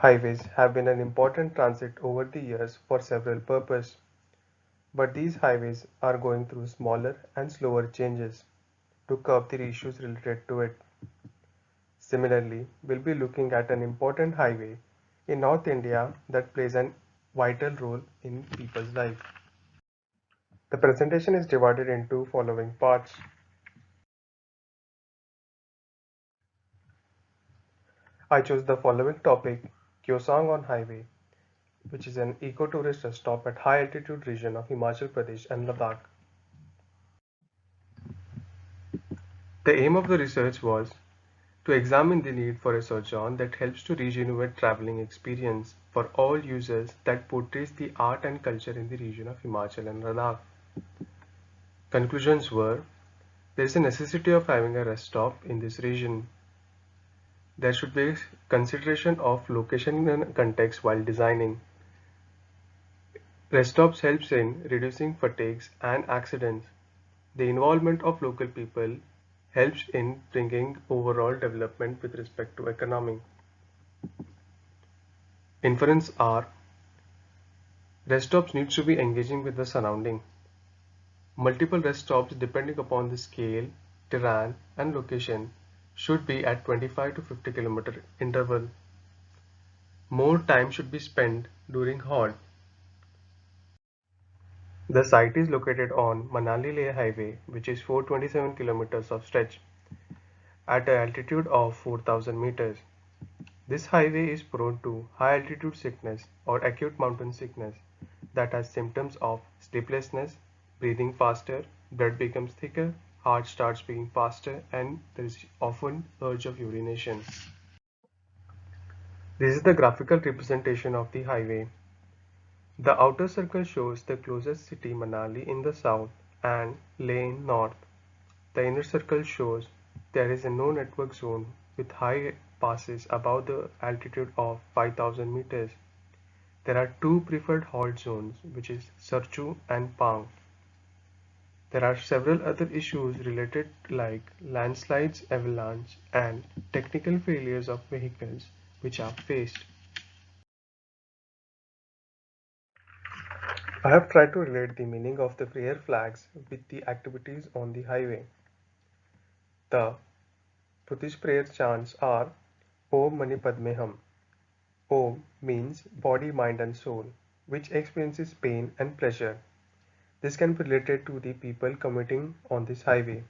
Highways have been an important transit over the years for several purposes, but these highways are going through smaller and slower changes to curb the issues related to it. Similarly, we'll be looking at an important highway in North India that plays a vital role in people's life. The presentation is divided into following parts. I chose the following topic, Kyosang on Highway, which is an eco-tourist rest stop at high altitude region of Himachal Pradesh and Ladakh. The aim of the research was to examine the need for a sojourn that helps to regenerate traveling experience for all users that portrays the art and culture in the region of Himachal and Ladakh. Conclusions were, there is a necessity of having a rest stop in this region. There should be consideration of location and context while designing. Rest stops helps in reducing fatigues and accidents. The involvement of local people helps in bringing overall development with respect to economy. Inference are, rest stops needs to be engaging with the surrounding. Multiple rest stops depending upon the scale, terrain and location should be at 25 to 50 km interval. More time should be spent during halt. The site is located on Manali-Leh highway, which is 427 kilometers of stretch at an altitude of 4,000 meters. This highway is prone to high altitude sickness or acute mountain sickness that has symptoms of sleeplessness, breathing faster, blood becomes thicker, heart starts beating faster, and there is often urge of urination. This is the graphical representation of the highway. The outer circle shows the closest city Manali in the south and Leh in north. The inner circle shows there is a no network zone with high passes above the altitude of 5,000 meters. There are two preferred halt zones, which is Sarchu and Pang. There are several other issues related like landslides, avalanche, and technical failures of vehicles which are faced. I have tried to relate the meaning of the prayer flags with the activities on the highway. The Buddhist prayer chants are Om Mani Padme Hum. Om means body, mind, and soul, which experiences pain and pleasure. This can be related to the people commuting on this highway.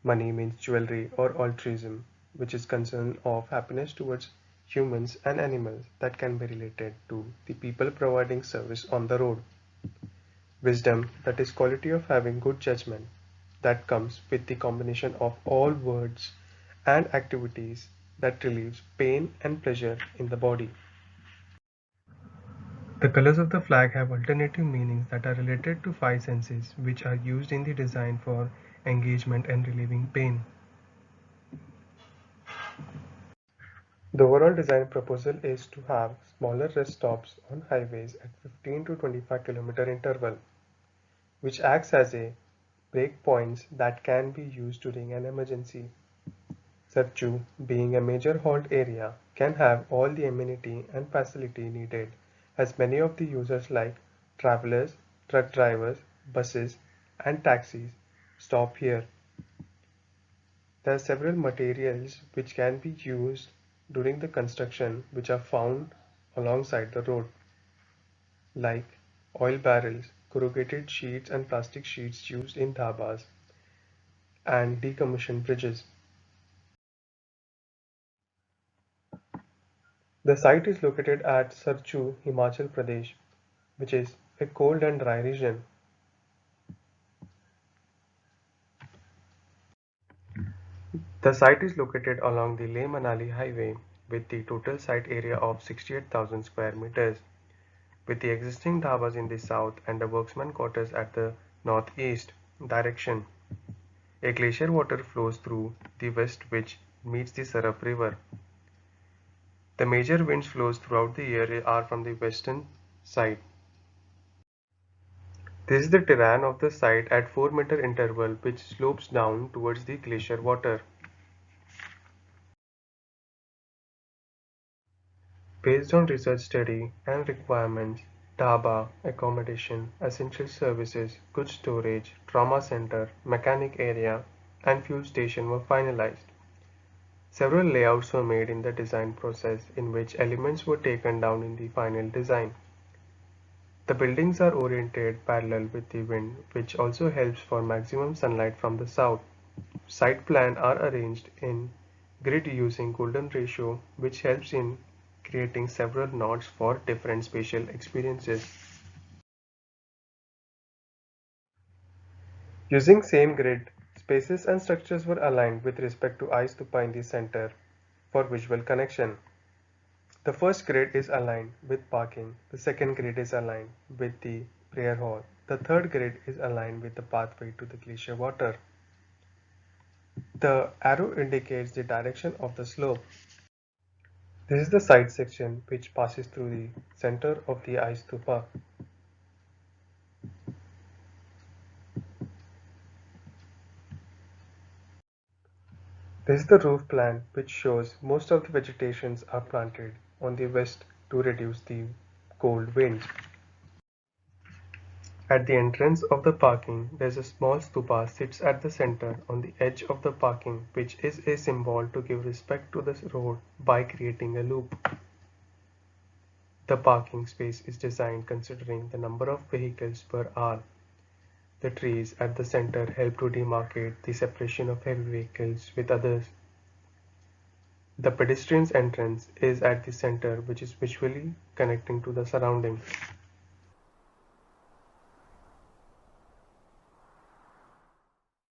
Money means jewelry or altruism, which is concern of happiness towards humans and animals that can be related to the people providing service on the road. Wisdom, that is quality of having good judgment, that comes with the combination of all words and activities that relieves pain and pleasure in the body. The colors of the flag have alternative meanings that are related to five senses, which are used in the design for engagement and relieving pain. The overall design proposal is to have smaller rest stops on highways at 15 to 25 km interval, which acts as a break points that can be used during an emergency. Sarchu, being a major halt area, can have all the amenity and facility needed as many of the users like travelers, truck drivers, buses and taxis stop here. There are several materials which can be used during the construction which are found alongside the road, like oil barrels, corrugated sheets and plastic sheets used in dhabas, and decommissioned bridges. The site is located at Sarchu, Himachal Pradesh, which is a cold and dry region. The site is located along the Leh-Manali highway with the total site area of 68,000 square meters, with the existing dhabas in the south and the worksman quarters at the northeast direction. A glacier water flows through the west which meets the Sarab River. The major winds flows throughout the year are from the western side. This is the terrain of the site at 4-meter interval which slopes down towards the glacier water. Based on research study and requirements, dhaba, accommodation, essential services, goods storage, trauma center, mechanic area, and fuel station were finalized. Several layouts were made in the design process in which elements were taken down in the final design. The buildings are oriented parallel with the wind, which also helps for maximum sunlight from the south. Site plan are arranged in grid using golden ratio, which helps in creating several nodes for different spatial experiences. Using same grid, spaces and structures were aligned with respect to eye stupa in the center for visual connection. The first grid is aligned with parking, the second grid is aligned with the prayer hall, the third grid is aligned with the pathway to the glacier water. The arrow indicates the direction of the slope. This is the side section which passes through the center of the eye stupa. This is the roof plan which shows most of the vegetations are planted on the west to reduce the cold winds. At the entrance of the parking, there's a small stupa sits at the center on the edge of the parking, which is a symbol to give respect to the road by creating a loop. The parking space is designed considering the number of vehicles per hour. The trees at the center help to demarcate the separation of heavy vehicles with others. The pedestrian's entrance is at the center, which is visually connecting to the surroundings.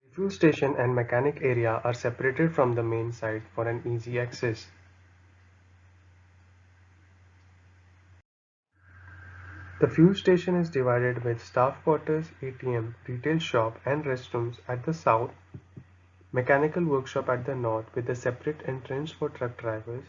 The fuel station and mechanic area are separated from the main site for an easy access. The fuel station is divided with staff quarters, ATM, retail shop and restrooms at the south, mechanical workshop at the north with a separate entrance for truck drivers,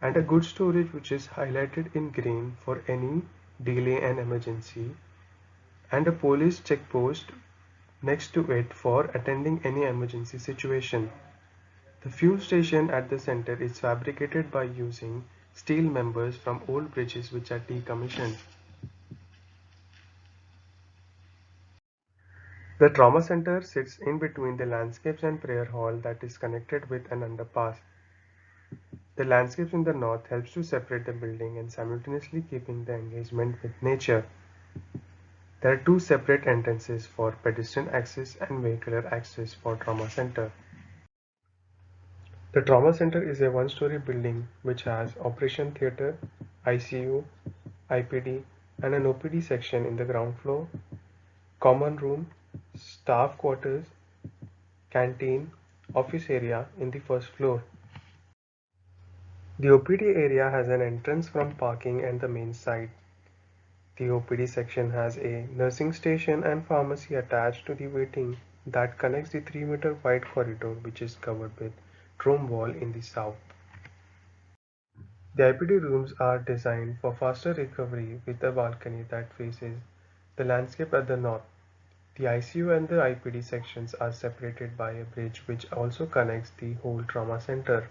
and a goods storage which is highlighted in green for any delay and emergency, and a police checkpost next to it for attending any emergency situation. The fuel station at the center is fabricated by using steel members from old bridges which are decommissioned. The trauma center sits in between the landscapes and prayer hall that is connected with an underpass. The landscapes in the north helps to separate the building and simultaneously keeping the engagement with nature. There are two separate entrances for pedestrian access and vehicular access for trauma center. The trauma center is a one-story building which has operation theater, ICU, IPD, and an OPD section in the ground floor, common room, staff quarters, canteen, office area in the first floor. The OPD area has an entrance from parking and the main site. The OPD section has a nursing station and pharmacy attached to the waiting that connects the 3-meter wide corridor which is covered with dome wall in the south. The IPD rooms are designed for faster recovery with a balcony that faces the landscape at the north. The ICU and the IPD sections are separated by a bridge which also connects the whole trauma center.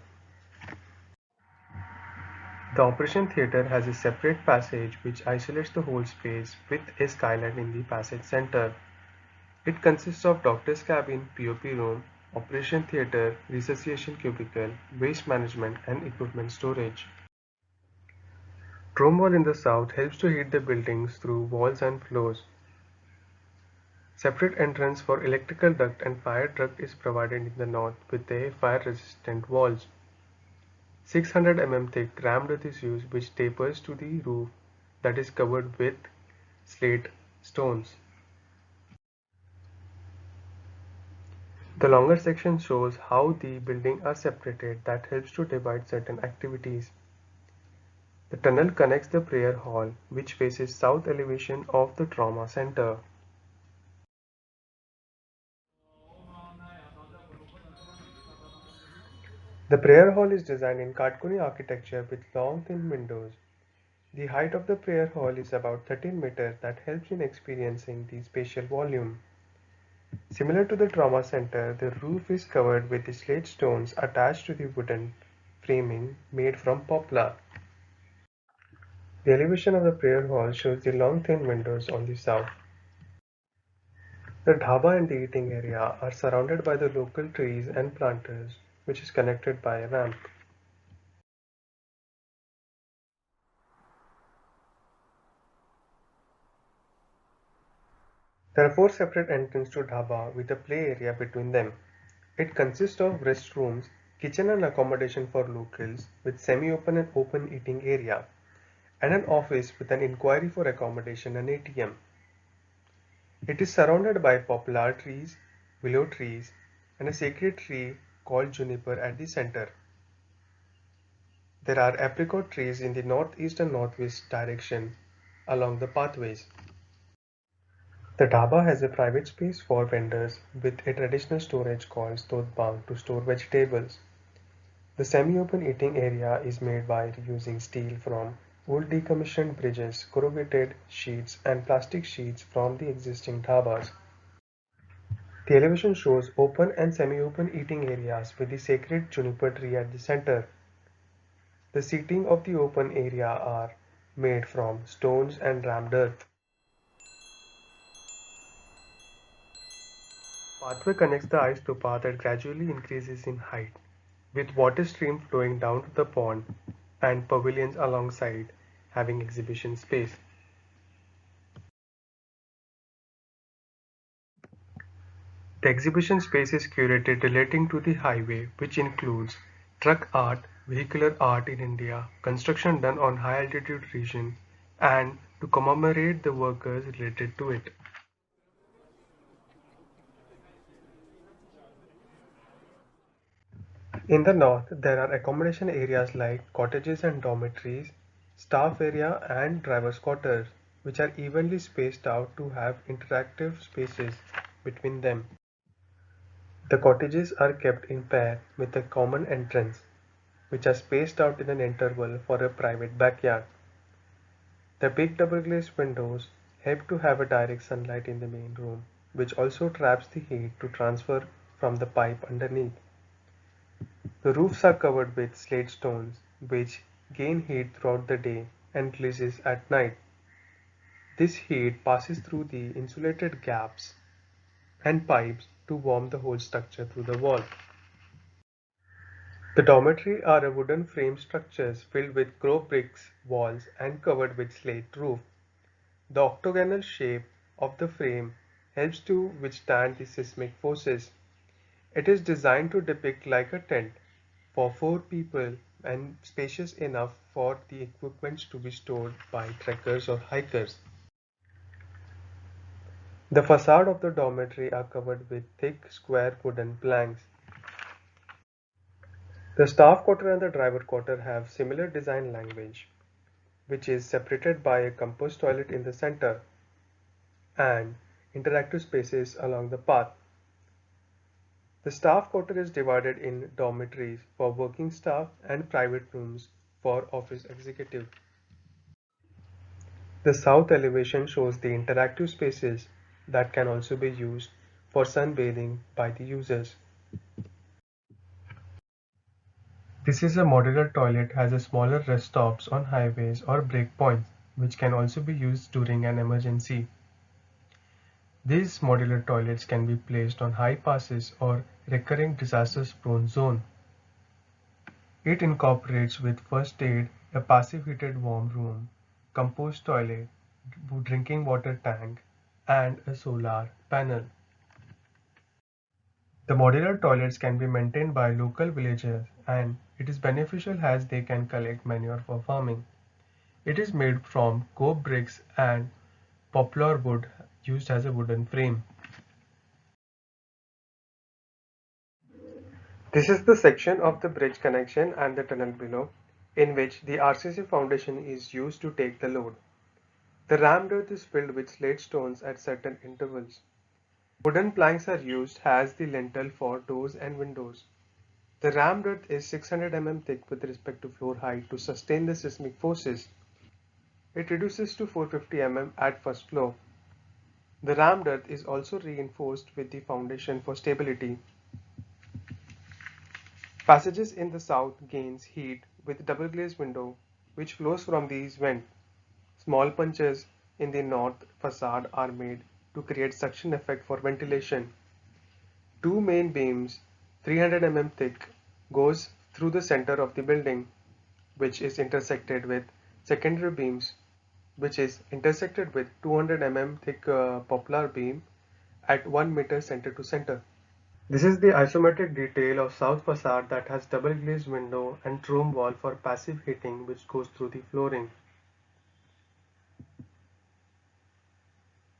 The operation theater has a separate passage which isolates the whole space with a skylight in the passage center. It consists of doctor's cabin, POP room, operation theater, resuscitation cubicle, waste management and equipment storage. Dome wall in the south helps to heat the buildings through walls and floors. Separate entrance for electrical duct and fire duct is provided in the north with a fire-resistant walls. 600 mm thick rammed earth is used which tapers to the roof that is covered with slate stones. The longer section shows how the buildings are separated that helps to divide certain activities. The tunnel connects the prayer hall which faces south elevation of the trauma center. The prayer hall is designed in Katkuni architecture with long thin windows. The height of the prayer hall is about 13 meters that helps in experiencing the spatial volume. Similar to the trauma center, the roof is covered with slate stones attached to the wooden framing made from poplar. The elevation of the prayer hall shows the long thin windows on the south. The dhaba and the eating area are surrounded by the local trees and planters, which is connected by a ramp. There are four separate entrances to dhaba with a play area between them. It consists of restrooms, kitchen and accommodation for locals with semi-open and open eating area, and an office with an inquiry for accommodation and ATM. It is surrounded by poplar trees, willow trees, and a sacred tree called juniper at the center. There are apricot trees in the northeast and northwest direction along the pathways. The dhaba has a private space for vendors with a traditional storage called stodbang to store vegetables. The semi-open eating area is made by using steel from old decommissioned bridges, corrugated sheets and plastic sheets from the existing dhabas. The elevation shows open and semi-open eating areas with the sacred juniper tree at the center. The seating of the open area are made from stones and rammed earth. Pathway connects the ice to path that gradually increases in height, with water stream flowing down to the pond and pavilions alongside having exhibition space. The exhibition space is curated relating to the highway, which includes truck art, vehicular art in India, construction done on high altitude region, and to commemorate the workers related to it. In the north, there are accommodation areas like cottages and dormitories, staff area and drivers' quarters, which are evenly spaced out to have interactive spaces between them. The cottages are kept in pair with a common entrance, which are spaced out in an interval for a private backyard. The big double glazed windows help to have a direct sunlight in the main room, which also traps the heat to transfer from the pipe underneath. The roofs are covered with slate stones, which gain heat throughout the day and glazes at night. This heat passes through the insulated gaps and pipes to warm the whole structure through the wall. The dormitory are a wooden frame structures filled with crow bricks walls and covered with slate roof. The octagonal shape of the frame helps to withstand the seismic forces. It is designed to depict like a tent for four people and spacious enough for the equipment to be stored by trekkers or hikers. The facade of the dormitory are covered with thick square wooden planks. The staff quarter and the driver quarter have similar design language, which is separated by a compost toilet in the center and interactive spaces along the path. The staff quarter is divided in dormitories for working staff and private rooms for office executive. The south elevation shows the interactive spaces that can also be used for sunbathing by the users. This is a modular toilet has a smaller rest stops on highways or breakpoints, which can also be used during an emergency. These modular toilets can be placed on high passes or recurring disasters prone zone. It incorporates with first aid, a passive heated warm room, compost toilet, drinking water tank, and a solar panel. The modular toilets can be maintained by local villagers and it is beneficial as they can collect manure for farming. It is made from cob bricks and poplar wood used as a wooden frame. This is the section of the bridge connection and the tunnel below, in which the RCC foundation is used to take the load. The rammed earth is filled with slate stones at certain intervals. Wooden planks are used as the lintel for doors and windows. The rammed earth is 600 mm thick with respect to floor height to sustain the seismic forces. It reduces to 450 mm at first floor. The rammed earth is also reinforced with the foundation for stability. Passages in the south gains heat with double glazed window which flows from these vents. Small punches in the north facade are made to create suction effect for ventilation. Two main beams, 300 mm thick, goes through the center of the building, which is intersected with secondary beams, which is intersected with 200 mm thick poplar beam at 1 meter center to center. This is the isometric detail of south facade that has double glazed window and trome wall for passive heating which goes through the flooring.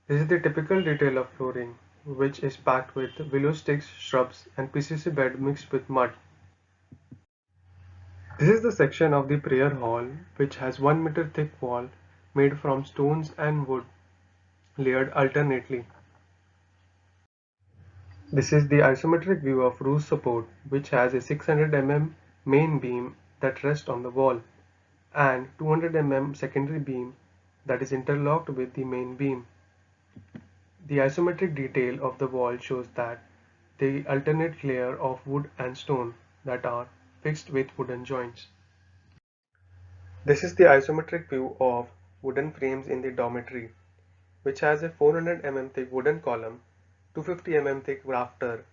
This is the typical detail of flooring, which is packed with willow sticks, shrubs, and PCC bed mixed with mud. This is the section of the prayer hall, which has 1 meter thick wall made from stones and wood, layered alternately. This is the isometric view of roof support, which has a 600 mm main beam that rests on the wall, and 200 mm secondary beam that is interlocked with the main beam. The isometric detail of the wall shows that the alternate layer of wood and stone that are fixed with wooden joints. This is the isometric view of wooden frames in the dormitory, which has a 400 mm thick wooden column, 250 mm thick rafter,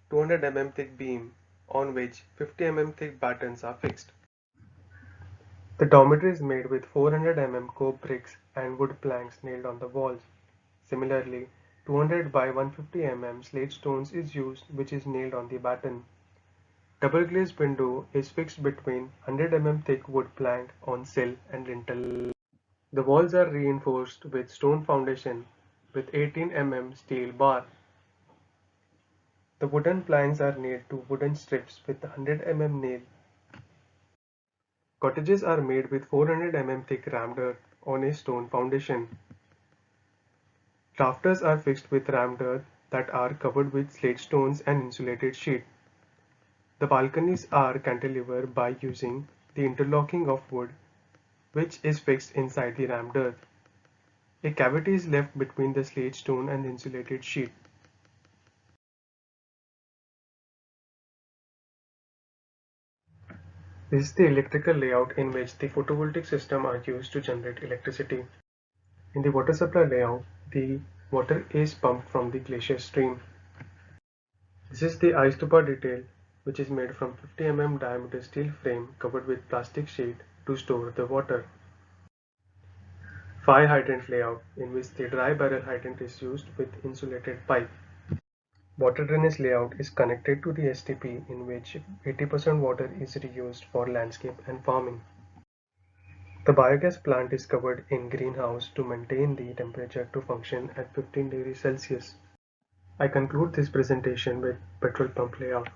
200 mm thick beam on which 50 mm thick battens are fixed. The dormitory is made with 400 mm cob bricks and wood planks nailed on the walls. Similarly, 200 by 150 mm slate stones is used, which is nailed on the batten. Double glazed window is fixed between 100 mm thick wood plank on sill and lintel. The walls are reinforced with stone foundation with 18 mm steel bar. The wooden planks are nailed to wooden strips with 100 mm nail. Cottages are made with 400 mm thick rammed earth on a stone foundation. Rafters are fixed with rammed earth that are covered with slate stones and insulated sheet. The balconies are cantilevered by using the interlocking of wood, which is fixed inside the rammed earth. A cavity is left between the slate stone and the insulated sheet. This is the electrical layout in which the photovoltaic system are used to generate electricity. In the water supply layout, the water is pumped from the glacier stream. This is the ice stupa detail, which is made from 50 mm diameter steel frame covered with plastic sheet to store the water. Fire hydrant layout, in which the dry barrel hydrant is used with insulated pipe. Water drainage layout is connected to the STP, in which 80% water is reused for landscape and farming. The biogas plant is covered in greenhouse to maintain the temperature to function at 15 degrees Celsius. I conclude this presentation with petrol pump layout.